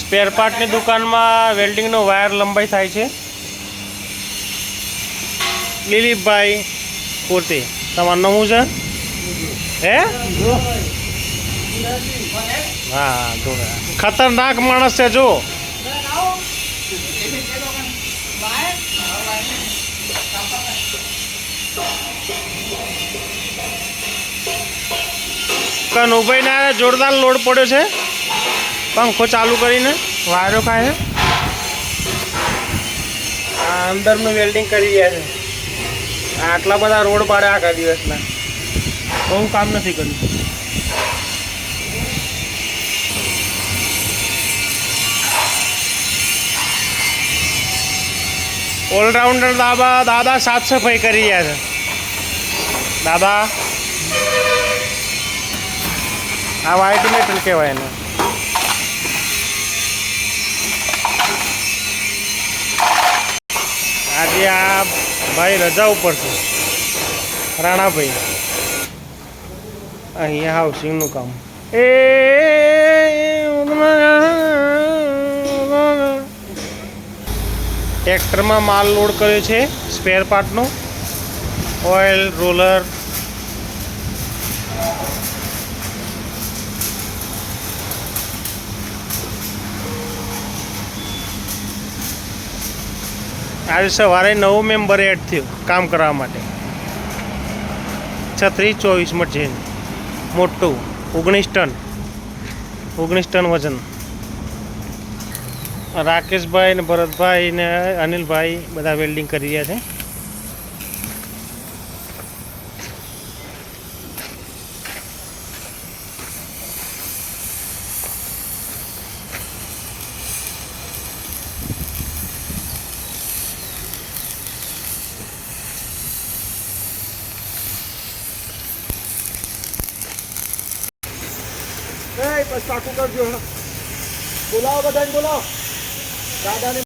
Spare પાર્ટની દુકાનમાં વેલ્ડિંગનો wire લંબાઈ થાય છે। દિલીપભાઈ પોતે તમારું નામ શું છે? હે હા જો ખતરનાક માણસ છે જો। કનુભાઈને જોરદાર લોડ પડ્યો છે। पंखो चालू करीने वायरो खाए अंदर में वेल्डिंग करी दिया है। आटला बधा रोड पाड़े आखा दिवसना बहु काम नहीं कर्યું। ऑलराउंडर दादा साफ सफाई करी दिया है। दादा आ व्हाइट मेटल कहवाय ने आज आ भाई रजा पर से राणा भाई अँ हाउसिंग काम ट्रेक्टर में माल लोड कर्यो छे स्पेर पार्ट नो ऑयल रोलर आज सवारे 9 मेम्बर एड थयो काम करवा माटे 36-24 मशीन मोटू 19 टन वजन। राकेश भाई ने भरत भाई ने अनिल भाई बधा वेल्डिंग करी रह्या छे। बस पाकू कर जो बोलाओ, बधाई बोलाओ दादा ने।